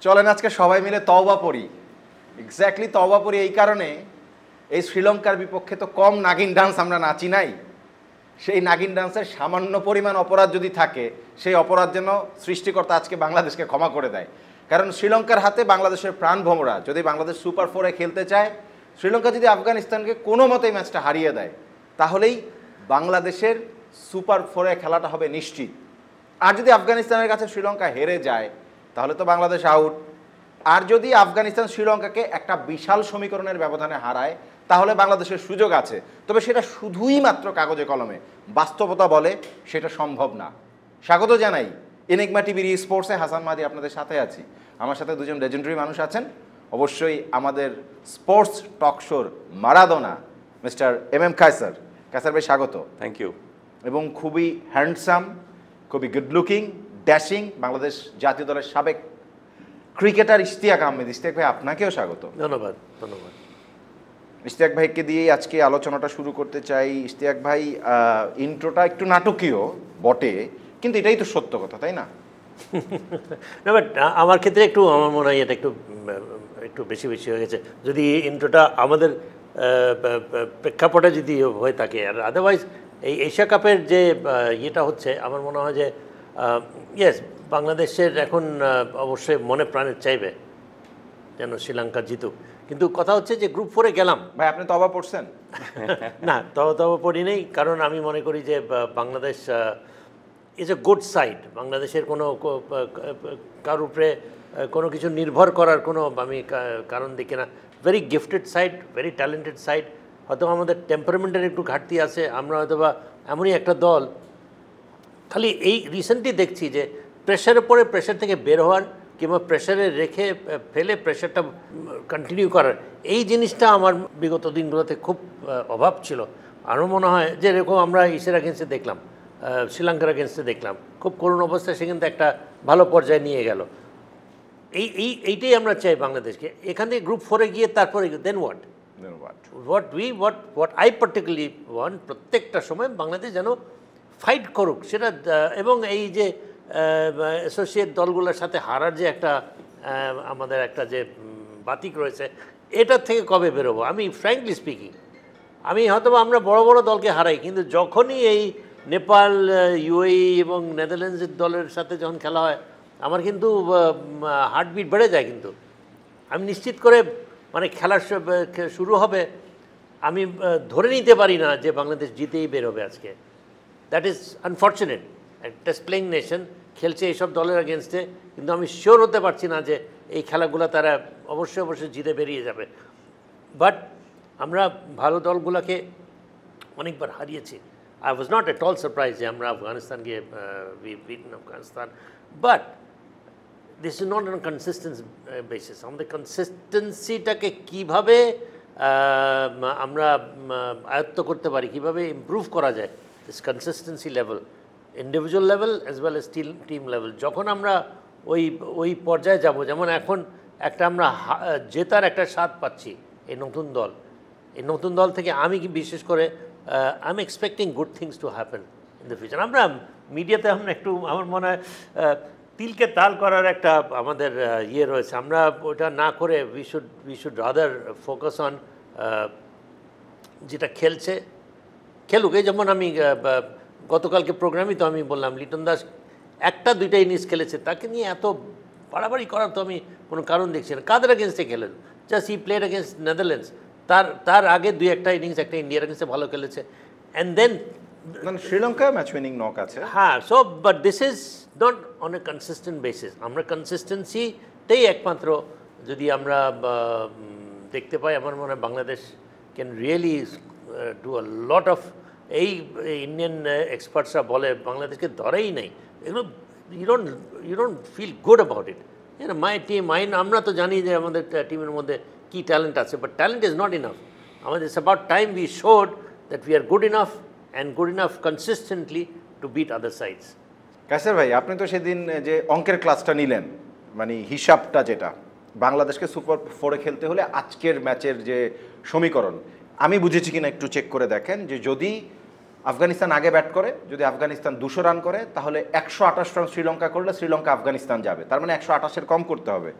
চলেন আজকে সবাই মিলে তওবা পড়ি। এক্স্যাক্টলি তওবা পড়ি এই কারণে, এই শ্রীলঙ্কার বিপক্ষে তো কম নাগিন ডান্স আমরা নাচি নাই। সেই নাগিন ডান্সের সামান্য পরিমাণ অপরাধ যদি থাকে, সেই অপরাধ যেন সৃষ্টিকর্তা আজকে বাংলাদেশকে ক্ষমা করে দেয়। কারণ শ্রীলঙ্কার হাতে বাংলাদেশের প্রাণ ভোমরা। যদি বাংলাদেশ সুপার 4-এ খেলতে চায়, শ্রীলঙ্কা যদি আফগানিস্তানকে কোনো মতেই ম্যাচটা হারিয়ে দেয়, তাহলেই বাংলাদেশের সুপার 4-এ খেলাটা হবে নিশ্চিত। আর যদি আফগানিস্তানের কাছে শ্রীলঙ্কা হেরে যায়, তাহলে তো বাংলাদেশ আউট। আর যদি আফগানিস্তান শ্রীলঙ্কাকে একটা বিশাল সমীকরণের ব্যবধানে হারায়, তাহলে বাংলাদেশের সুযোগ আছে। তবে সেটা শুধুই মাত্র কাগজে কলমে, বাস্তবতা বলে সেটা সম্ভব না। স্বাগত জানাই এনিগমা টিভির স্পোর্টসে। হাসান মাহদি আপনাদের সাথে আছি। আমার সাথে দুজন লেজেন্ডারি মানুষ আছেন। অবশ্যই আমাদের স্পোর্টস টক শোর Maradona mister M Kaiser. Kaiser ভাই স্বাগত। Thank you. এবং খুবই হ্যান্ডসাম, খুবই গুড লুকিং, ড্যাশিং বাংলাদেশ জাতীয় দলের সাবেক ক্রিকেটার ইশতিয়াক আহমেদ। ইশতিয়াক ভাই আপনাকেও স্বাগত। ধন্যবাদ ধন্যবাদ। ইশতিয়াক ভাইকে দিয়েই আজকে আলোচনাটা শুরু করতে চাই। ইশতিয়াক ভাই, ইন্ট্রোটা একটু নাটকীয় বটে, কিন্তু এটাই তো সত্য কথা, তাই না? না, বাট আমার ক্ষেত্রে একটু আমার মনে হয় এটা একটু বেশি হয়ে গেছে। যদি ইন্ট্রোটা আমাদের প্রেক্ষাপটে যদি হয়ে থাকে, আর আদারওয়াইজ এই এশিয়া কাপের যে ইয়েটা হচ্ছে, আমার মনে হয় যে ইয়েস, বাংলাদেশের এখন অবশ্যই মনে প্রাণের চাইবে যেন শ্রীলঙ্কা জিতুক। কিন্তু কথা হচ্ছে যে গ্রুপ 4-এ গেলাম। ভাই আপনি তওবা পড়ছেন? না, তবে পড়ি নেই, কারণ আমি মনে করি যে Bangladesh is a good side. বাংলাদেশের কোনো কার উপরে কোনো কিছু নির্ভর করার কোনো আমি কারণ দেখি না। Very gifted side, very talented side. হয়তো আমাদের টেম্পারমেন্টের একটু ঘাটতি আছে। আমরা হয়তো বা এমনই একটা দল, খালি এই রিসেন্টলি দেখছি যে প্রেশারের পরে প্রেশার থেকে বের হওয়ার কিংবা প্রেশারে রেখে ফেলে প্রেশারটা কন্টিনিউ করার, এই জিনিসটা আমার বিগত দিনগুলোতে খুব অভাব ছিল। আরও মনে হয় যে এরকম আমরা ইসের এগেন্স্টে দেখলাম, শ্রীলঙ্কার এগেন্স্টে দেখলাম, খুব করুণ অবস্থায় সে কিন্তু একটা ভালো পর্যায়ে নিয়ে গেল। এইটাই আমরা চাই বাংলাদেশকে। এখান থেকে গ্রুপ 4-এ গিয়ে তারপরে দেন হোয়াট আই পার্টিকুলারলি ওয়ান্ট, প্রত্যেকটা সময় বাংলাদেশ যেন ফাইট করুক সেটা। এবং এই যে অ্যাসোসিয়েট দলগুলোর সাথে হারার যে একটা আমাদের একটা যে বাতিক রয়েছে, এটার থেকে কবে বেরোবো? আমি ফ্র্যাঙ্কলি স্পিকিং, আমি হয়তো আমরা বড় বড় দলকে হারাই, কিন্তু যখনই এই নেপাল, ইউএই এবং নেদারল্যান্ডসের দলের সাথে যখন খেলা হয়, আমার কিন্তু হার্টবিট বেড়ে যায়। কিন্তু আমি নিশ্চিত করে মানে খেলা শুরু হবে, আমি ধরে নিতে পারি না যে বাংলাদেশ জিতেই বেরোবে আজকে। That is unfortunate. একটা প্লেইং নেশন খেলছে এইসব দলের এগেনস্টে, কিন্তু আমি শিওর হতে পারছি না যে এই খেলাগুলো তারা অবশ্যই জিতে বেরিয়ে যাবে। বাট আমরা ভালো দলগুলোকে অনেকবার হারিয়েছি। I was not at all surprise যে আমরা আফগানিস্তানকে beaten Afghanistan, but this is not on consistence basis. আমাদের কনসিস্টেন্সিটাকে কীভাবে আমরা আয়ত্ত করতে পারি, কীভাবে ইমপ্রুভ করা যায়, this consistency level, individual level as well as team level. যখন আমরা ওই পর্যায়ে যাব, যেমন এখন একটা আমরা জেতার একটা স্বাদ পাচ্ছি এই নতুন দল থেকে, আমি কি বিশেষ করে I am expecting good things to happen in the future. আমরা মিডিয়াতে আমরা একটু, আমার মনে হয় তিলকে তাল করার একটা আমাদের ইয়ে রয়েছে। আমরা ওটা না করে we should rather focus on যেটা খেলুক। এই যেমন আমি গতকালকে প্রোগ্রামই তো আমি বললাম, লিটন দাস একটা দুইটা ইনিংস খেলেছে, তাকে নিয়ে এত বাড়াবাড়ি করার তো আমি কোনো কারণ দেখছি না। কাদের এগেনস্টে খেলেন? Just he played against Netherlands. তার আগে দুই একটা ইনিংস একটা ইন্ডিয়ার এগেনস্টে ভালো খেলেছে, and then Sri Lanka match winning knock আছে। হ্যাঁ, so but this is not on a consistent basis. আমরা কনসিস্টেন্সিতেই একমাত্র যদি আমরা দেখতে পাই, আমার মনে হয় Bangladesh can really do a lot of. এই ইন্ডিয়ান এক্সপার্টসরা বলে বাংলাদেশকে ধরেই নেই, এগুলো you don't feel good about it. My team, আমরা তো জানি যে আমাদের টিমের মধ্যে কী ট্যালেন্ট আছে, but talent is not enough. আমাদের it's about time we showed that we are good enough and good enough consistently to beat other sides. Kaiser ভাই, আপনি তো সেদিন যে অঙ্কের ক্লাসটা নিলেন, মানে হিসাবটা, যেটা বাংলাদেশকে সুপার 4-এ খেলতে হলে আজকের ম্যাচের যে সমীকরণ, আমি বুঝেছি কিনা একটু চেক করে দেখেন। যে যদি আফগানিস্তান আগে ব্যাট করে, যদি আফগানিস্তান 200 রান করে তাহলে 128 রান শ্রীলঙ্কা করলে শ্রীলঙ্কা আফগানিস্তান যাবে, তার মানে 128-এর কম করতে হবে।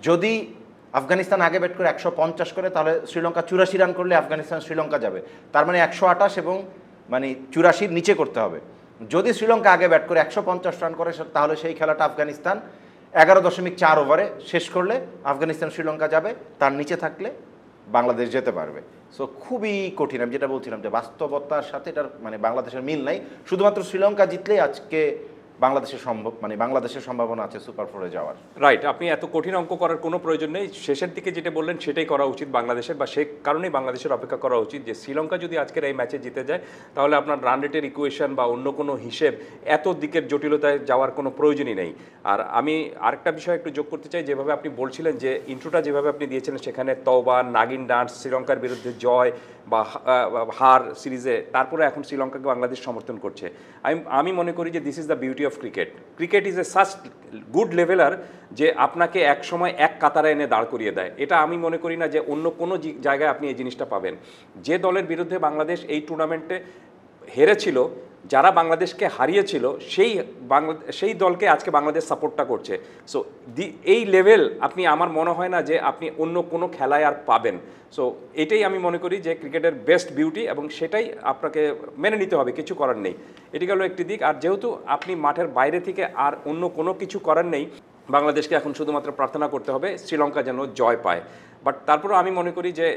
যদি আফগানিস্তান আগে ব্যাট করে 150 করে তাহলে শ্রীলঙ্কা 84 রান করলে আফগানিস্তান শ্রীলঙ্কা যাবে, তার মানে 128 এবং মানে 84-র নিচে করতে হবে। যদি শ্রীলঙ্কা আগে ব্যাট করে 150 রান করে তাহলে সেই খেলাটা আফগানিস্তান 11.4 ওভারে শেষ করলে আফগানিস্তান শ্রীলঙ্কা যাবে, তার নিচে থাকলে বাংলাদেশ যেতে পারবে। সো খুবই কঠিন, আমি যেটা বলছিলাম যে বাস্তবতার সাথে এটার মানে বাংলাদেশের মিল নাই। শুধুমাত্র শ্রীলঙ্কা জিতলেই আজকে বাংলাদেশের বাংলাদেশের সম্ভাবনা আছে সুপার 4-এ যাওয়ার। রাইট, আপনি এত কঠিন অঙ্ক করার কোনো প্রয়োজন নেই। শেষের দিকে যেটা বললেন সেটাই করা উচিত বাংলাদেশের, বা সে কারণেই বাংলাদেশের অপেক্ষা করা উচিত যে শ্রীলঙ্কা যদি আজকের এই ম্যাচে জিতে যায় তাহলে আপনার রান রেটের ইকুয়েশন বা অন্য কোনো হিসেব এত দিকের জটিলতায় যাওয়ার কোনো প্রয়োজনই নেই। আর আমি আরেকটা বিষয় একটু যোগ করতে চাই, যেভাবে আপনি বলছিলেন যে ইন্ট্রোটা যেভাবে আপনি দিয়েছিলেন সেখানে তওবা, নাগিন ডান্স, শ্রীলঙ্কার বিরুদ্ধে জয় বা হার সিরিজে, তারপরে এখন শ্রীলঙ্কাকে বাংলাদেশ সমর্থন করছে। আমি মনে করি যে this is the beauty of cricket. Cricket is a such good leveller যে আপনাকে এক সময় এক কাতারে এনে দাঁড় করিয়ে দেয়। এটা আমি মনে করি না যে অন্য কোনো জায়গায় আপনি এই জিনিসটা পাবেন। যে দলের বিরুদ্ধে বাংলাদেশ এই টুর্নামেন্টে হেরেছিল, যারা বাংলাদেশকে হারিয়েছিল, সেই দলকে আজকে বাংলাদেশ সাপোর্টটা করছে। সো এই লেভেল আপনি, আমার মনে হয় না যে আপনি অন্য কোনো খেলায় আর পাবেন। সো এটাই আমি মনে করি যে ক্রিকেটের বেস্ট বিউটি, এবং সেটাই আপনাকে মেনে নিতে হবে, কিছু করার নেই। এটি গেল একটি দিক। আর যেহেতু আপনি মাঠের বাইরে থেকে আর অন্য কোনো কিছু করার নেই, বাংলাদেশকে এখন শুধুমাত্র প্রার্থনা করতে হবে শ্রীলঙ্কা যেন জয় পায়। বাট তারপরেও আমি মনে করি যে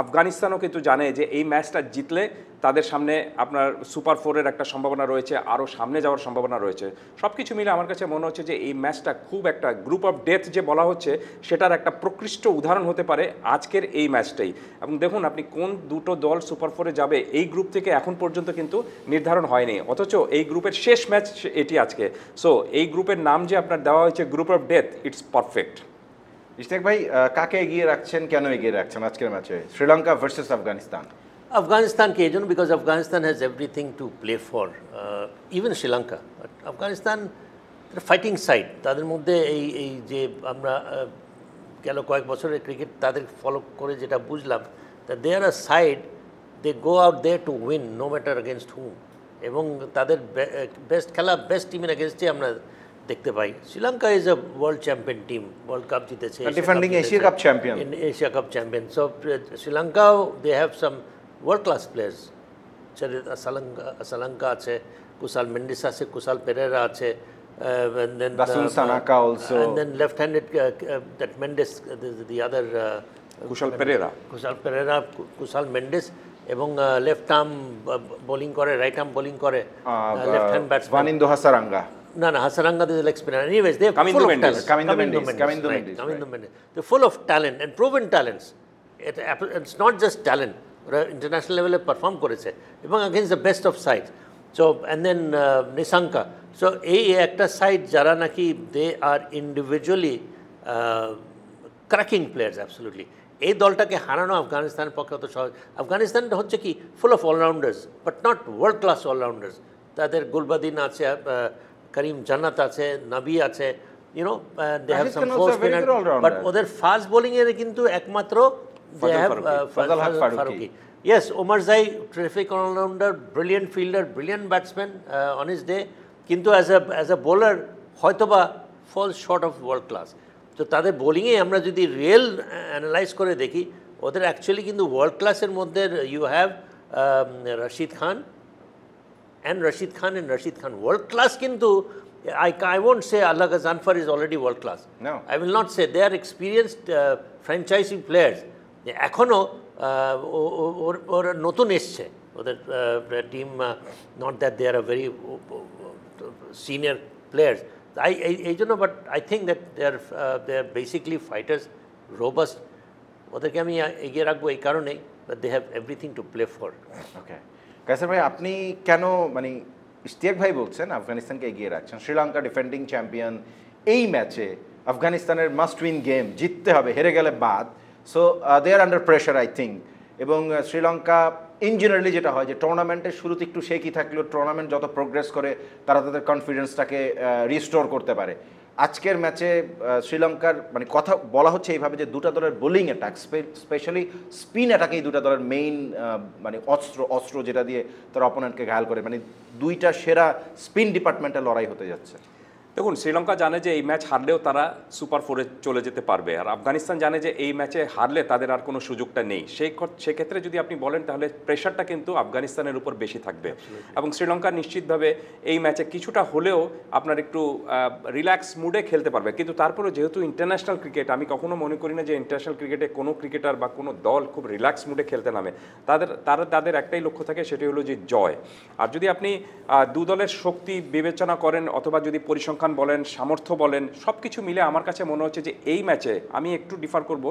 আফগানিস্তানও কিন্তু জানে যে এই ম্যাচটা জিতলে তাদের সামনে আপনার সুপার 4-এর একটা সম্ভাবনা রয়েছে, আরও সামনে যাওয়ার সম্ভাবনা রয়েছে। সব কিছু মিলে আমার কাছে মনে হচ্ছে যে এই ম্যাচটা খুব একটা গ্রুপ অফ ডেথ যে বলা হচ্ছে সেটার একটা প্রকৃষ্ট উদাহরণ হতে পারে আজকের এই ম্যাচটাই। এবং দেখুন আপনি কোন দুটো দল সুপার 4-এ যাবে এই গ্রুপ থেকে এখন পর্যন্ত কিন্তু নির্ধারণ হয়নি, অথচ এই গ্রুপের শেষ ম্যাচ এটি আজকে। সো এই গ্রুপের নাম যে আপনার দেওয়া হয়েছে group of death, it's perfect. Ishtiaq ভাই, কাকে এগিয়ে রাখছেন, কেন এগিয়ে রাখছেন আজকের ম্যাচে শ্রীলঙ্কা ভার্সেস আফগানিস্তান? আফগানিস্তানকে এই জন্য, because Afghanistan has everything to play for, even Sri Lanka. But Afghanistan fighting side, তাদের মধ্যে এই যে আমরা গেল কয়েক বছরের ক্রিকেট তাদের ফলো করে যেটা বুঝলাম, that they are a side, they go out there to win no matter against whom, এবং তাদের বেস্ট খেলা বেস্ট টিমের এগেনস্টে আমরা দেখতে পাই। Sri Lanka is a world champion team, world cup জিতেছে, defending Asia cup champion, Asia cup champion. So শ্রীলঙ্কাও they have some world class players. সালঙ্কা আছে, কুশাল মেন্ডিস আছে, কুশাল পেরেরা আছে, and then Dasun Sanaka also, and then left-handed that Mendes, the other কুশল পেরেরা, কুশাল মেন্ডিস, এবং left arm bowling করে, right arm bowling করে, left hand batsman Wanindu Hasaranga. No, Hasaranga is leg spinner. Anyways, they are full of talent. Kamindu Mendes. They're full of talent and proven talents. It's not just talent. International level perform করেছে এবং against the best of sides. So and then Nissanka. So এই একটা side যারা নাকি they are individually cracking players absolutely. এই দলটাকে হারানো আফগানিস্তানের পক্ষে অত সহজ। আফগানিস্তান হচ্ছে কি full of allrounders, but not world class allrounders. তাদের গুলবাদিন আছে, করিম জান্নাত আছে, নবী আছে, you know they have some four spinner, but ওদের ফাস্ট বোলিং এর কিন্তু একমাত্র they have Farooqi. Yes, Omarzai terrific allrounder, brilliant fielder, brilliant batsman on his day, কিন্তু অ্যাজ আ বোলার হয়তোবা falls short of world class. তো তাদের বোলিংয়ে আমরা যদি রিয়েল অ্যানালাইজ করে দেখি, ওদের অ্যাকচুয়ালি কিন্তু ওয়ার্ল্ড ক্লাসের মধ্যে you have Rashid Khan and Rashid Khan world class, kintu I won't say Allah Ghazanfar is already world class. No, I will not say. They are experienced franchising players. Ekhono or notun esche oder team, not that they are a very senior players. I don't know, but I think that they are basically fighters, robust. ওদেরকে আমি এগিয়ে রাখবো এই কারণেই, but they have everything to play for. Okay. Kaiser ভাই, আপনি কেন মানে ইশতিয়াক ভাই বলছেন আফগানিস্তানকে এগিয়ে রাখছেন? শ্রীলঙ্কা ডিফেন্ডিং চ্যাম্পিয়ন, এই ম্যাচে আফগানিস্তানের মাস্ট উইন গেম, জিততে হবে, হেরে গেলে বাদ। So they are under pressure I think. এবং শ্রীলঙ্কা ইন জেনারেলি যেটা হয় যে টুর্নামেন্টের শুরুতে একটু শেকি থাকলেও টুর্নামেন্ট যত প্রোগ্রেস করে তারা তাদের কনফিডেন্সটাকে রিস্টোর করতে পারে। আজকের ম্যাচে শ্রীলঙ্কার মানে কথা বলা হচ্ছে এইভাবে যে দুটা দলের বোলিং অ্যাটাক, স্পেশালি স্পিন অ্যাটাকেই দুটা দলের মেইন মানে অস্ত্র যেটা দিয়ে তারা অপোনেন্টকে ঘায়াল করে, মানে দুইটা সেরা স্পিন ডিপার্টমেন্টে লড়াই হতে যাচ্ছে। দেখুন, শ্রীলঙ্কা জানে যে এই ম্যাচ হারলেও তারা সুপার 4-এ চলে যেতে পারবে, আর আফগানিস্তান জানে যে এই ম্যাচে হারলে তাদের আর কোনো সুযোগটা নেই। সেক্ষেত্রে যদি আপনি বলেন তাহলে প্রেশারটা কিন্তু আফগানিস্তানের উপর বেশি থাকবে, এবং শ্রীলঙ্কা নিশ্চিতভাবে এই ম্যাচে কিছুটা হলেও আপনার একটু রিল্যাক্স মুডে খেলতে পারবে। কিন্তু তারপরেও যেহেতু ইন্টারন্যাশনাল ক্রিকেট, আমি কখনো মনে করি না যে ইন্টারন্যাশনাল ক্রিকেটে কোনো ক্রিকেটার বা কোনো দল খুব রিল্যাক্স মুডে খেলতে নামে। তাদের একটাই লক্ষ্য থাকে, সেটি হলো যে জয়। আর যদি আপনি দু দলের শক্তি বিবেচনা করেন অথবা যদি পরিসংখ্যান বলেন, সামর্থ্য বলেন, সব কিছু মিলে আমার কাছে মনে হচ্ছে যে এই ম্যাচে আমি একটু ডিফার করব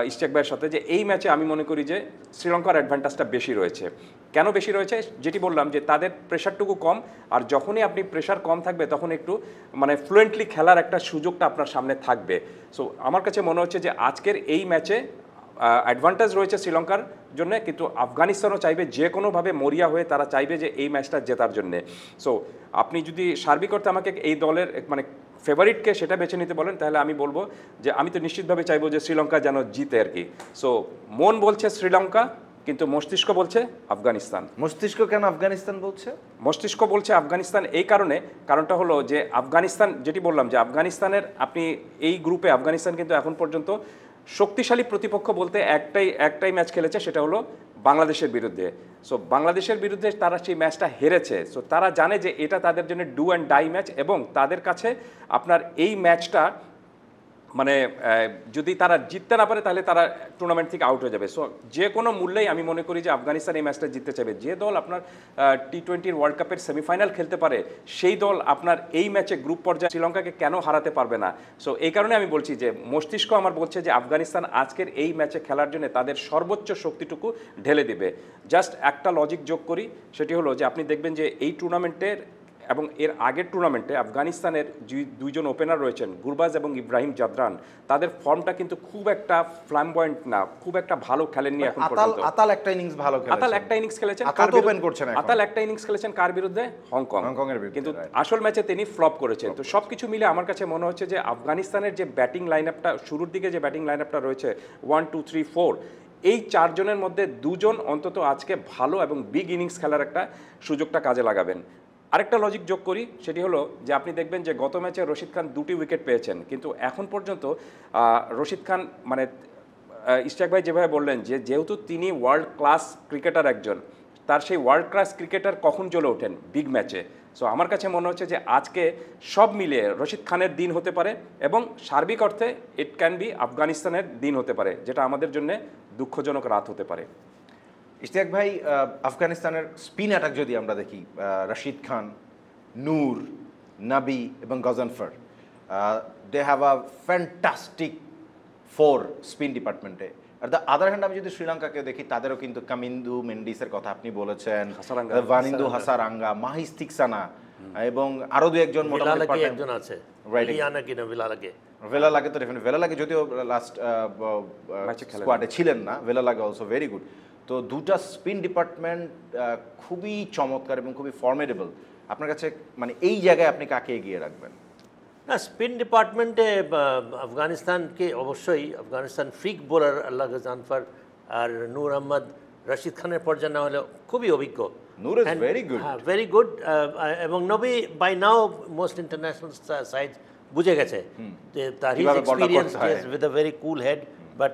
ইশতিয়াক ভাইয়ের সাথে, যে এই ম্যাচে আমি মনে করি যে শ্রীলঙ্কার অ্যাডভান্টেজটা বেশি রয়েছে। কেন বেশি রয়েছে? যেটি বললাম যে তাদের প্রেশারটুকু কম, আর যখনই আপনি প্রেশার কম থাকবে তখন একটু মানে ফ্লুয়েন্টলি খেলার একটা সুযোগটা আপনার সামনে থাকবে। সো আমার কাছে মনে হচ্ছে যে আজকের এই ম্যাচে অ্যাডভান্টেজ রয়েছে শ্রীলঙ্কার জন্য, কিন্তু আফগানিস্তানও চাইবে যে কোনোভাবে মরিয়া হয়ে তারা চাইবে যে এই ম্যাচটা জেতার জন্যে। সো আপনি যদি সার্বিক অর্থে আমাকে এই দলের মানে ফেভারিটকে সেটা বেছে নিতে বলেন, তাহলে আমি বলবো যে আমি তো নিশ্চিতভাবে চাইবো যে শ্রীলঙ্কা যেন জিতে আর কি। সো মন বলছে শ্রীলঙ্কা, কিন্তু মস্তিষ্ক বলছে আফগানিস্তান। মস্তিষ্ক কেন আফগানিস্তান বলছে? মস্তিষ্ক বলছে আফগানিস্তান এই কারণটা হলো যে আফগানিস্তান, যেটি বললাম যে আফগানিস্তানের আপনি এই গ্রুপে আফগানিস্তান কিন্তু এখন পর্যন্ত শক্তিশালী প্রতিপক্ষ বলতে একটাই ম্যাচ খেলেছে, সেটা হলো বাংলাদেশের বিরুদ্ধে। সো বাংলাদেশের বিরুদ্ধে তারা সেই ম্যাচটা হেরেছে। সো তারা জানে যে এটা তাদের জন্য ডু অ্যান্ড ডাই ম্যাচ, এবং তাদের কাছে আপনার এই ম্যাচটা মানে যদি তারা জিততে না পারে তাহলে তারা টুর্নামেন্ট থেকে আউট হয়ে যাবে। সো যে কোনো মূল্যেই আমি মনে করি যে আফগানিস্তান এই ম্যাচটা জিততে চাইবে। যে দল আপনার টি-20 ওয়ার্ল্ড কাপের সেমিফাইনাল খেলতে পারে, সেই দল আপনার এই ম্যাচে গ্রুপ পর্যায়ে শ্রীলঙ্কাকে কেন হারাতে পারবে না? সো এই কারণে আমি বলছি যে মস্তিষ্ক আমার বলছে যে আফগানিস্তান আজকের এই ম্যাচে খেলার জন্য তাদের সর্বোচ্চ শক্তিটুকু ঢেলে দেবে। জাস্ট একটা লজিক যোগ করি, সেটি হলো যে আপনি দেখবেন যে এই টুর্নামেন্টের এবং এর আগের টুর্নামেন্টে আফগানিস্তানের দুইজন ওপেনার রয়েছেন, গুরবাজ এবং ইব্রাহিম জাদরান, তাদের ফর্মটা কিন্তু খুব একটা ফ্ল্যামবয়েন্ট না, খুব একটা ভালো খেলেননি এখন পর্যন্ত। আতাল একটা ইনিংস ভালো খেলেছেন, আতাল একটা ইনিংস খেলেছেন, আতাল একটা ইনিংস খেলেছেন কার বিরুদ্ধে? হংকংয়ের বিরুদ্ধে। কিন্তু আসল ম্যাচে তিনি ফ্লপ করেছেন। তো সবকিছু মিলে আমার কাছে মনে হচ্ছে যে আফগানিস্তানের যে ব্যাটিং লাইন আপটা, শুরুর দিকে যে ব্যাটিং লাইন আপটা রয়েছে 1, 2, 3, 4, এই চারজনের মধ্যে দুজন অন্তত আজকে ভালো এবং বিগ ইনিংস খেলার একটা সুযোগটা কাজে লাগাবেন। আরেকটা লজিক যোগ করি, সেটি হলো যে আপনি দেখবেন যে গত ম্যাচে রশিদ খান 2টি উইকেট পেয়েছেন, কিন্তু এখন পর্যন্ত রশিদ খান মানে ইশতিয়াক ভাই যেভাবে বললেন যে যেহেতু তিনি ওয়ার্ল্ড ক্লাস ক্রিকেটার একজন, তার সেই ওয়ার্ল্ড ক্লাস ক্রিকেটার কখন জ্বলে ওঠেন? বিগ ম্যাচে। সো আমার কাছে মনে হচ্ছে যে আজকে সব মিলিয়ে রশিদ খানের দিন হতে পারে, এবং সার্বিক অর্থে ইট ক্যান বি আফগানিস্তানের দিন হতে পারে, যেটা আমাদের জন্য দুঃখজনক রাত হতে পারে। ইশতিয়াক ভাই, আফগানিস্তানের স্পিন অ্যাটাক যদি আমরা দেখি, রশিদ খান, নূর, নাবি এবং Ghazanfar, they have a fantastic 4 spin ডিপার্টমেন্টে। আর দ্য আদার হ্যান্ড আমি যদি শ্রীলঙ্কাকে দেখি, তাদেরও কিন্তু কামিন্দু মেন্ডিসের কথা আপনি বলেছেন, ভানিন্দু হাসারাঙ্গা, মাহিস থিকসানা এবং আরো দু একজন মোটামুটি একজন আছে, ভেলালাগে তো ডেফিনেটলি, ভেলালাগে যদিও লাস্ট স্কোয়াডে ছিলেন না, ভেলালাগে অলসো ভেরি গুড। তো দুটা স্পিন ডিপার্টমেন্ট খুবই চমৎকার এবং খুবই ফর্মেডেবল। আপনার কাছে মানে এই জায়গায় আপনি কাকে এগিয়ে রাখবেন? না, স্পিন ডিপার্টমেন্টে আফগানিস্তানকে অবশ্যই, আফগানিস্তান ফ্রিক বোলার আল্লাহ জানফার আর নূর আহমদ রশিদ খানের পর্যায়ে না হলেও খুবই অভিজ্ঞ। নূর ইজ ভেরি গুড, হ্যাঁ ভেরি গুড। এবং Nabi by now most international side বুঝে গেছে যে তার his experience with a very cool head, but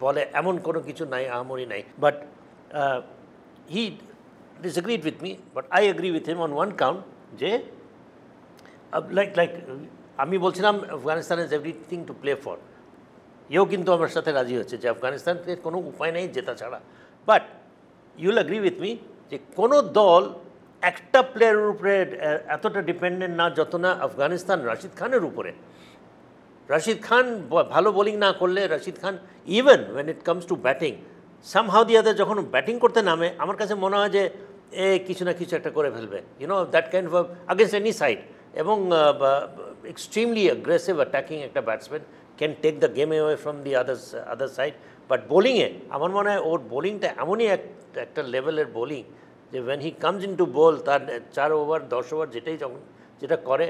বলে এমন কোনো কিছু নাই, আহামরি নাই। But he disagreed with me, but I agree with him on one count, যে লাইক আমি বলছিলাম Afghanistan is everything to play for. এও কিন্তু আমার সাথে রাজি হচ্ছে যে আফগানিস্তানকে কোনো উপায় নেই জেতা ছাড়া। But Yule agree with me যে কোনো দল একটা প্লেয়ারের উপরে এতটা ডিপেন্ডেন্ট না যত না আফগানিস্তান রশিদ খানের উপরে। রশিদ খান ভালো বোলিং না করলে, Rashid Khan even when it comes to batting, somehow the other যখন ব্যাটিং করতে নামে, আমার কাছে মনে হয় যে কিছু না কিছু একটা করে ফেলবে, that kind of against any side. এবং এক্সট্রিমলি অ্যাগ্রেসিভ অ্যাটাকিং একটা batsman can take the game away from the other side. But বোলিংয়ে আমার মনে হয় ওর বোলিংটা এমনই একটা লেভেলের বোলিং যে when he comes in to bowl, তার 4 ওভার 10 ওভার যেটা করে,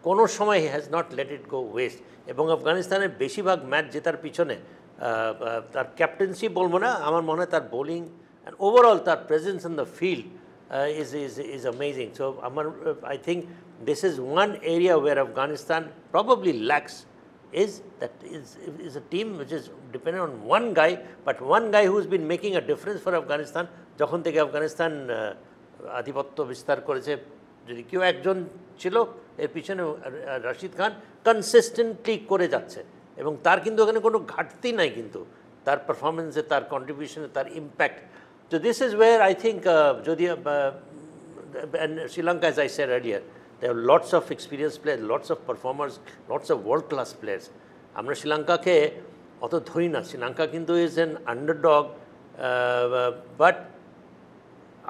কোনো সময় he has not let it go waste. এবং আফগানিস্তানের বেশিরভাগ ম্যাচ জেতার পিছনে তার ক্যাপ্টেন্সি বলবো না, আমার মনে হয় তার বোলিং অ্যান্ড ওভারঅল তার presence in the field is amazing. So I think this is one area where Afghanistan probably lacks, is that is a team which is dependent on one guy, but one guy who's been making a difference for Afghanistan. যখন থেকে আফগানিস্তান আধিপত্য বিস্তার করেছে, যদি কেউ একজন ছিল এর পিছনে রশিদ খান কনসিস্টেন্টলি করে যাচ্ছে, এবং তার কিন্তু ওখানে কোনো ঘাটতি নাই, কিন্তু তার পারফরমেন্সে, তার কন্ট্রিবিউশনে, তার impact. So this is where I think Jodi and Sri Lanka, as I said earlier, there are lots of experienced players, lots of performers, lots of world-class players. আমরা শ্রীলঙ্কাকে অত ধরি না, শ্রীলঙ্কা কিন্তু is an underdog, but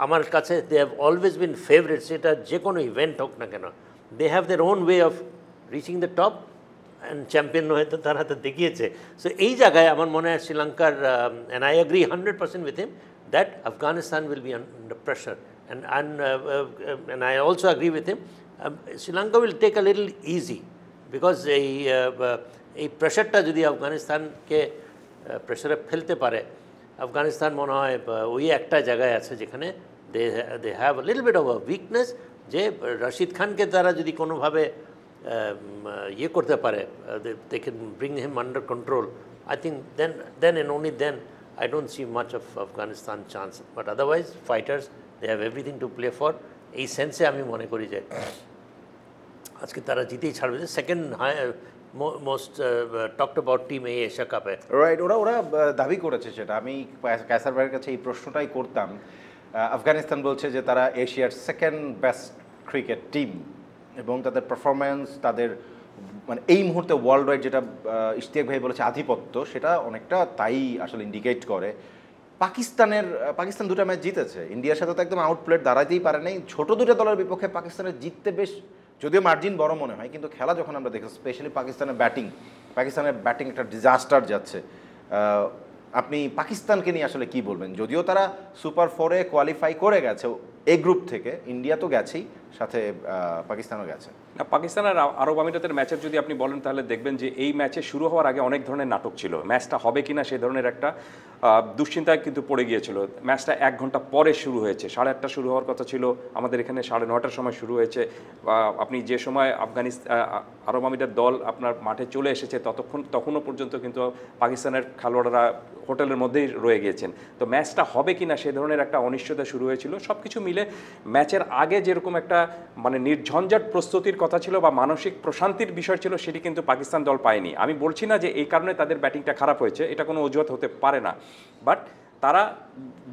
আমার কাছে they have always been favorites. এটা যে কোনো ইভেন্ট হোক না কেন, they have their own way of reaching the top, and champion হয়তো তারা তো দেখিয়েছে. সো এই জায়গায় আমার মনে হয় শ্রীলঙ্কার, and I agree 100% with him, that Afghanistan will be under pressure, and I also agree with him, Sri Lanka will take a little easy, because এই প্রেশারটা যদি আফগানিস্তানকে প্রেশারে ফেলতে পারে, আফগানিস্তান মনে হয় ওই একটা জায়গায় আছে যেখানে they have a little bit of a weakness, যে রশিদ খানকে তারা যদি কোনোভাবে ইয়ে করতে পারে, they can bring him under control, I think then and only then I don't see much of Afghanistan chance, but otherwise fighters, they have everything to play for. এই সেন্সে আমি মনে করি যে আজকে তারা জিতেই ছাড়বে। Second most talked about team এই এশিয়া কাপে, রাইট। ওরা দাবি করেছে সেটা, আমি কায়সার ভাইয়ের কাছে এই প্রশ্নটাই করতাম। আফগানিস্তান বলছে যে তারা এশিয়ার সেকেন্ড বেস্ট ক্রিকেট টিম, এবং তাদের পারফরমেন্স, তাদের মানে এই মুহূর্তে ওয়ার্ল্ড ওয়াইড যেটা ইশতিয়াক ভাই বলেছে আধিপত্য, সেটা অনেকটা তাই আসলে ইন্ডিকেট করে। পাকিস্তান দুটো ম্যাচ জিতেছে, ইন্ডিয়ার সাথে তো একদম আউটপ্লেট দাঁড়াতেই পারে নাই। ছোট দুটো দলের বিপক্ষে পাকিস্তানের জিততে বেশ, যদিও মার্জিন বড় মনে হয়, কিন্তু খেলা যখন আমরা দেখি, স্পেশালি পাকিস্তানের ব্যাটিং একটা ডিজাস্টার যাচ্ছে। আপনি পাকিস্তানকে নিয়ে আসলে কি বলবেন? যদিও তারা সুপার 4-এ কোয়ালিফাই করে গেছে এই গ্রুপ থেকে, ইন্ডিয়া তো গেছেই, সাথে পাকিস্তানও গেছে। না, পাকিস্তান আর আরব আমিরাতের ম্যাচের যদি আপনি বলেন, তাহলে দেখবেন যে এই ম্যাচে শুরু হওয়ার আগে অনেক ধরনের নাটক ছিল। ম্যাচটা হবে কিনা সেই ধরনের একটা দুশ্চিন্তায় কিন্তু পড়ে গিয়েছিল। ম্যাচটা 1 ঘন্টা পরে শুরু হয়েছে, 8:30 শুরু হওয়ার কথা ছিল, আমাদের এখানে 9:30টার সময় শুরু হয়েছে। আপনি যে সময় আরব আমিরাত দল আপনার মাঠে চলে এসেছে, তখনও পর্যন্ত কিন্তু পাকিস্তানের খেলোয়াড়রা হোটেলের মধ্যেই রয়ে গিয়েছেন। তো ম্যাচটা হবে কিনা সেই ধরনের একটা অনিশ্চয়তা শুরু হয়েছিল। সব কিছু মিলে ম্যাচের আগে যেরকম একটা মানে নির্ঝঞ্ঝাট প্রস্তুতির কথা ছিল বা মানসিক প্রশান্তির বিষয় ছিল, সেটি কিন্তু পাকিস্তান দল পায়নি। আমি বলছি না যে এই কারণে তাদের ব্যাটিংটা খারাপ হয়েছে, এটা কোনো অজুহাত হতে পারে না, বাট তারা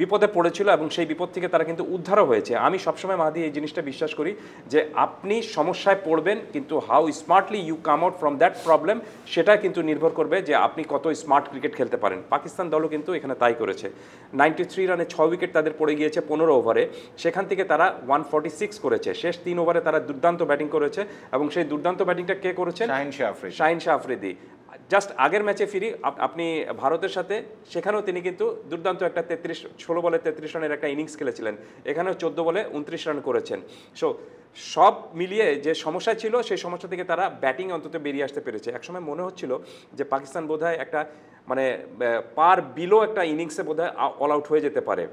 বিপদে পড়েছিল এবং সেই বিপদ থেকে তারা কিন্তু উদ্ধারও হয়েছে। আমি সবসময় মাহাদি এই জিনিসটা বিশ্বাস করি যে আপনি সমস্যায় পড়বেন, কিন্তু how smartly you come out from that problem, সেটা কিন্তু নির্ভর করবে যে আপনি কত স্মার্ট ক্রিকেট খেলতে পারেন। পাকিস্তান দলও কিন্তু এখানে তাই করেছে। 93 রানে 6 উইকেট তাদের পড়ে গিয়েছে 15 ওভারে, সেখান থেকে তারা 146 করেছে। শেষ 3 ওভারে তারা দুর্দান্ত ব্যাটিং করেছে, এবং সেই দুর্দান্ত ব্যাটিংটা কে করেছেন? শাহিন শাহ আফ্রিদি। জাস্ট আগের ম্যাচে ফিরি, আপনি ভারতের সাথে, সেখানেও তিনি কিন্তু দুর্দান্ত একটা 16 বলে 33 রানের একটা ইনিংস খেলেছিলেন, এখানেও 14 বলে 29 রান করেছেন। সো সব মিলিয়ে যে সমস্যা ছিল, সেই সমস্যা থেকে তারা ব্যাটিং অন্তত বেরিয়ে আসতে পেরেছে। একসময় মনে হচ্ছিল যে পাকিস্তান বোধহয় একটা মানে পার বিলো একটা ইনিংসে বোধহয় অল আউট হয়ে যেতে পারে।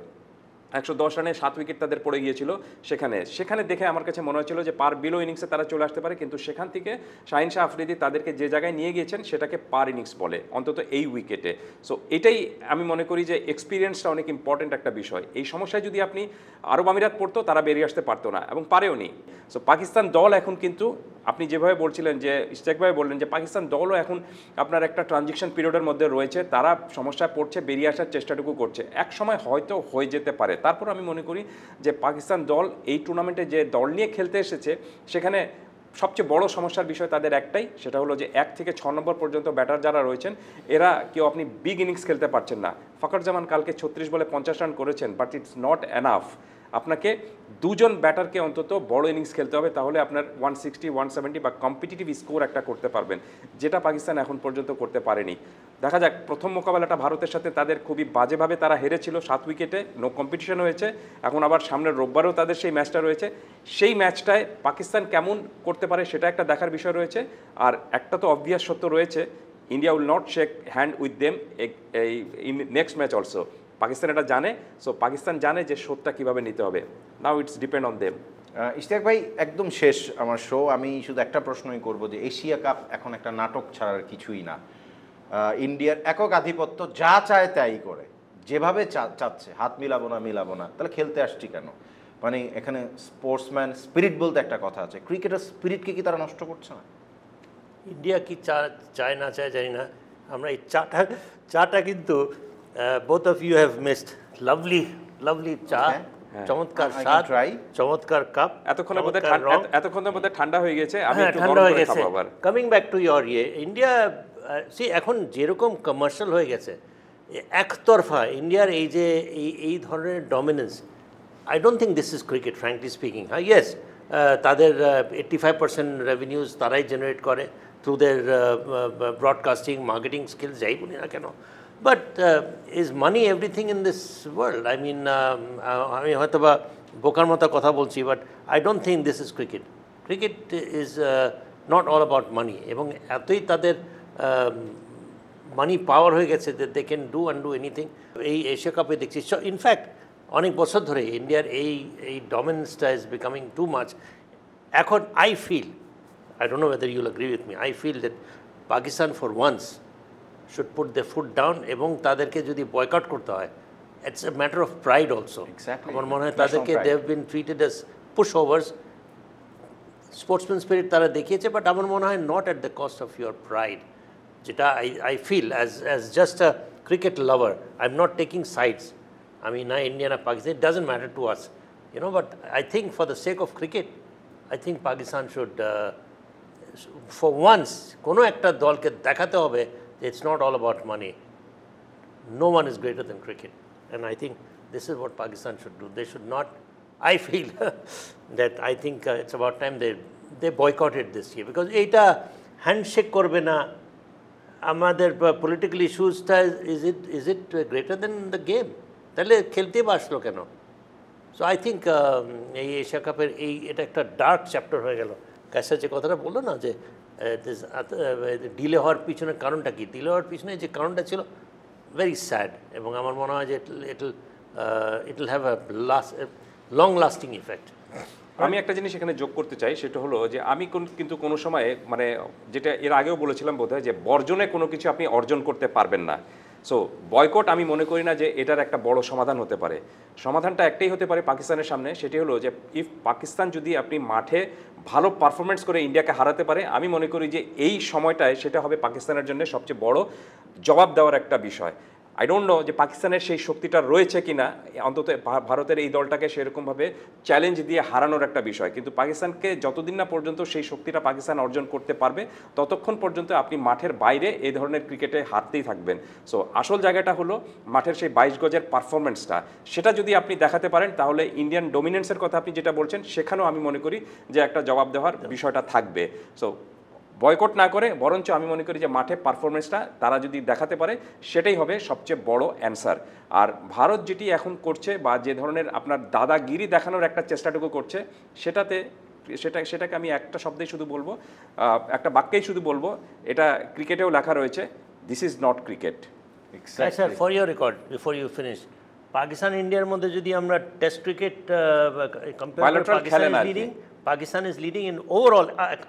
110 রানে 7 উইকেট তাদের পড়ে গিয়েছিল। সেখানে দেখে আমার কাছে মনে হচ্ছিল যে পার বিলো ইনিংসে তারা চলে আসতে পারে, কিন্তু সেখান থেকে শাহিন শাহ আফ্রিদি তাদেরকে যে জায়গায় নিয়ে গিয়েছেন সেটাকে পার ইনিংস বলে, অন্তত এই উইকেটে। সো এটাই আমি মনে করি যে এক্সপিরিয়েন্সটা অনেক ইম্পর্টেন্ট একটা বিষয়। এই সমস্যায় যদি আপনি আরব আমিরাত পড়তো, তারা বেরিয়ে আসতে পারতো না এবং পারেও নি। সো পাকিস্তান দল এখন কিন্তু আপনি যেভাবে বলছিলেন, যে ইশতিয়াকভাবে বললেন যে পাকিস্তান দলও এখন আপনার একটা ট্রানজিশন পিরিয়ডের মধ্যে রয়েছে, তারা সমস্যায় পড়ছে, বেরিয়ে আসার চেষ্টাটুকু করছে। এক সময় হয়তো হয়ে যেতে পারে। তারপর আমি মনে করি যে পাকিস্তান দল এই টুর্নামেন্টে যে দল নিয়ে খেলতে এসেছে, সেখানে সবচেয়ে বড় সমস্যার বিষয় তাদের একটাই, সেটা হলো যে 1 থেকে 6 নম্বর পর্যন্ত ব্যাটার যারা রয়েছেন, এরা কেউ আপনি বিগ ইনিংস খেলতে পারছেন না। ফখর জামান কালকে 36 বলে 50 রান করেছেন, বাট ইটস নট এনাফ। আপনাকে দুজন ব্যাটারকে অন্তত বড় ইনিংস খেলতে হবে, তাহলে আপনার 160 170 বা কম্পিটিটিভ স্কোর একটা করতে পারবেন, যেটা পাকিস্তান এখন পর্যন্ত করতে পারেনি। দেখা যাক, প্রথম মোকাবেলাটা ভারতের সাথে তাদের খুবই বাজেভাবে তারা হেরেছিল, 7 উইকেটে, নো কম্পিটিশন হয়েছে। এখন আবার সামনের রোববারেও তাদের সেই ম্যাচটা রয়েছে, সেই ম্যাচটায় পাকিস্তান কেমন করতে পারে সেটা একটা দেখার বিষয় রয়েছে। আর একটা তো অবভিয়াস সত্য রয়েছে, India will not shake hand with them in next match also. Pakistan এটা জানে, সো পাকিস্তান জানে যে শোধটা কীভাবে নিতে হবে। Now it's depend on them. Ishtiaq ভাই, একদম শেষ আমার শো, আমি শুধু একটা প্রশ্নই করব যে এশিয়া কাপ এখন একটা নাটক ছাড়ার কিছুই না। ইন্ডিয়ার একক আধিপত্য, যা চায় তাই করে, যেভাবে চাচ্ছে, হাত মিলাবো না, তাহলে খেলতে আসছি কেন? মানে এখানে স্পোর্টসম্যান স্পিরিট বলতে একটা কথা আছে, ক্রিকেটের স্পিরিটকে কি তারা নষ্ট করছে না? ইন্ডিয়া কি চায় না চায় জানি না, আমরা এই চাটা কিন্তু both of you have missed. Lovely cha, চমৎকার স্বাদ, চমৎকার কাপ। এতক্ষণের মধ্যে ঠান্ডা হয়ে গেছে, আমি একটু ঠান্ডা গরম হয়ে করে গেছে। খাবো আবার। Coming back to your India, এখন যেরকম কমার্শিয়াল হয়ে গেছে, একতরফা ইন্ডিয়ার এই ধরনের dominance, I don't think this is cricket, frankly speaking. হ্যাঁ, ইয়েস, তাদের 85% রেভিনিউজ তারাই জেনারেট করে through their broadcasting, marketing skills, যাই বলি না কেন। But is money everything in this world? I mean, আমি হয়তো বা বোকার মতো কথা বলছি, but I don't think this is cricket. Cricket is not all about money, এবং এতই তাদের মানি পাওয়ার হয়ে গেছে যে they can do undo anything. এই এশিয়া কাপে দেখছি, ইনফ্যাক্ট অনেক বছর ধরে ইন্ডিয়ার এই ডমিনেন্সটা ইজ বিকামিং টু মাচ। এখন I feel, I don't know whether you'll agree with me, I feel that Pakistan for once should put their foot down, এবং তাদেরকে যদি বয়কট করতে হয়, it's a matter of pride also. Exactly. আমার মনে হয় তাদেরকে they have been treated as pushovers. Sportsman spirit তারা দেখিয়েছে, বাট আমার মনে হয় not at the cost of your pride, যেটা I feel as just a cricket lover, I'm not taking sides. I mean, na India na Pakistan, it doesn't matter to us, you know, but I think for the sake of cricket, I think Pakistan should for once কোনো একটা দলকে দেখাতে হবে যে it's not all about money. No one is greater than cricket, and I think this is what Pakistan should do. They should not, I feel that I think it's about time they boycotted this year, because এইটা handshake করবে না আমাদের political ইস্যুসটা, is it greater than the game? তাহলে খেলতে বাসলো কেন? So I think এই Asia কাপের এটা একটা ডার্ক চ্যাপ্টার হয়ে গেল। ক্যাসা যে কথাটা বললো না যে ডিলে হওয়ার পিছনে কারণটা কি, ডিলে হওয়ার পিছনে যে কারণটা ছিল ভেরি স্যাড, এবং আমার মনে হয় যে it will have long lasting effect. আমি একটা জিনিস এখানে যোগ করতে চাই, সেটা হলো যে আমি কিন্তু কোনো সময়, মানে যেটা এর আগেও বলেছিলাম বোধহয়, যে বর্জনে কোনো কিছু আপনি অর্জন করতে পারবেন না। সো বয়কট আমি মনে করি না যে এটার একটা বড় সমাধান হতে পারে। সমাধানটা একটাই হতে পারে পাকিস্তানের সামনে, সেটি হলো যে ইফ পাকিস্তান যদি আপনি মাঠে ভালো পারফরমেন্স করে ইন্ডিয়াকে হারাতে পারে, আমি মনে করি যে এই সময়টায় সেটা হবে পাকিস্তানের জন্য সবচেয়ে বড় জবাব দেওয়ার একটা বিষয়। আই ডোন্ট নো যে পাকিস্তানের সেই শক্তিটা রয়েছে কি না, অন্তত ভারতের এই দলটাকে সেরকমভাবে চ্যালেঞ্জ দিয়ে হারানোর একটা বিষয়। কিন্তু পাকিস্তানকে যতদিন না পর্যন্ত সেই শক্তিটা পাকিস্তান অর্জন করতে পারবে, ততক্ষণ পর্যন্ত আপনি মাঠের বাইরে এই ধরনের ক্রিকেটে হারতেই থাকবেন। সো আসল জায়গাটা হলো মাঠের সেই 22 গজের পারফরমেন্সটা, সেটা যদি আপনি দেখাতে পারেন, তাহলে ইন্ডিয়ান ডমিনেন্সের কথা আপনি যেটা বলছেন, সেখানেও আমি মনে করি যে একটা জবাব দেওয়ার বিষয়টা থাকবে। সো বয়কট না করে বরঞ্চ আমি মনে করি যে মাঠে পারফরমেন্সটা তারা যদি দেখাতে পারে, সেটাই হবে সবচেয়ে বড় অ্যান্সার। আর ভারত যেটি এখন করছে, বা যে ধরনের আপনার দাদাগিরি দেখানোর একটা চেষ্টাটুকু করছে, সেটাকে আমি একটা শব্দেই শুধু বলবো, একটা বাক্যেই শুধু বলবো, এটা ক্রিকেটেও লেখা রয়েছে, this is not cricket. Sir, for your record, before you finish, Pakistan ইন্ডিয়ার মধ্যে যদি আমরা test cricket Pakistan is leading in overall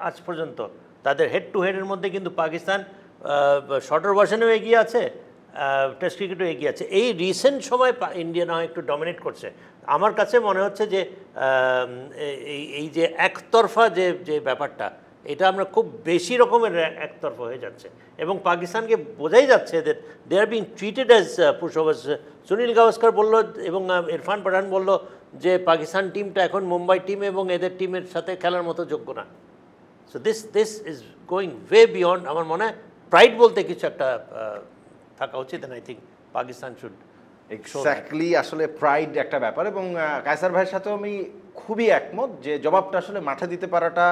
আজ পর্যন্ত। তাদের হেড টু হেডের মধ্যে কিন্তু পাকিস্তান শর্টার ভার্সনেও এগিয়ে আছে, টেস্ট ক্রিকেটও এগিয়ে আছে। এই রিসেন্ট সময় ইন্ডিয়া না একটু ডমিনেট করছে। আমার কাছে মনে হচ্ছে যে এই যে একতরফা যে ব্যাপারটা, এটা আমরা খুব বেশি রকমের একতরফা হয়ে যাচ্ছে, এবং পাকিস্তানকে বোঝাই যাচ্ছে যে they are being treated as pushovers. Sunil Gavaskar বলল এবং ইরফান পাঠান বলল যে পাকিস্তান টিমটা এখন মুম্বাই টিম এবং এদের টিমের সাথে খেলার মতো যোগ্য না। So this is going way beyond. আমার মনে হয় প্রাইড বলতে কিছু একটা থাকা উচিত, and I think Pakistan should exactly, আসলে প্রাইড একটা ব্যাপার। এবং কায়সার ভাইয়ের সাথেও আমি খুবই একমত যে জবাবটা আসলে মাঠে দিতে পারাটা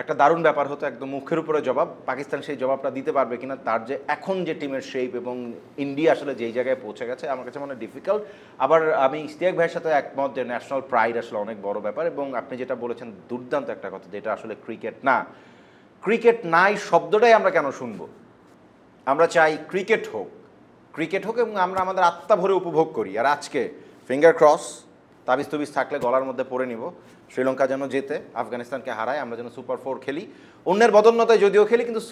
একটা দারুণ ব্যাপার হতো, একদম মুখের উপরে জবাব। পাকিস্তান সেই জবাবটা দিতে পারবে কিনা, তার যে এখন যে টিমের শেপ এবং ইন্ডিয়া আসলে যেই জায়গায় পৌঁছে গেছে, আমার কাছে মনে হয় ডিফিকাল্ট। আবার আমি ইশতিয়াক ভাইয়ের সাথে একমত যে ন্যাশনাল প্রাইড আসলে অনেক বড় ব্যাপার। এবং আপনি যেটা বলেছেন দুর্দান্ত একটা কথা, যেটা আসলে ক্রিকেট না, ক্রিকেট নাই শব্দটাই আমরা কেন শুনবো? আমরা চাই ক্রিকেট হোক, ক্রিকেট হোক, এবং আমরা আমাদের আত্মা ভরে উপভোগ করি। আর আজকে ফিঙ্গার ক্রস, তাবিজ তুবিজ থাকলে গলার মধ্যে পড়ে নিব, শ্রীলঙ্কা যেন জেতে, আফগানিস্তানকে হারায়, আমরা যেন সুপার 4 খেলি, অন্যের বদন্যতায় যদিও খেলি, কিন্তু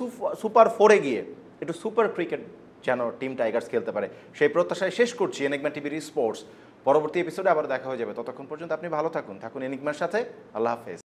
সুপার 4-এ গিয়ে একটু সুপার ক্রিকেট যেন টিম টাইগার্স খেলতে পারে, সেই প্রত্যাশায় শেষ করছি এনিগমা টিভির স্পোর্টস। পরবর্তী এপিসোডে আবার দেখা হয়ে যাবে, ততক্ষণ পর্যন্ত আপনি ভালো থাকুন, থাকুন এনিগমার সাথে। আল্লাহ হাফেজ।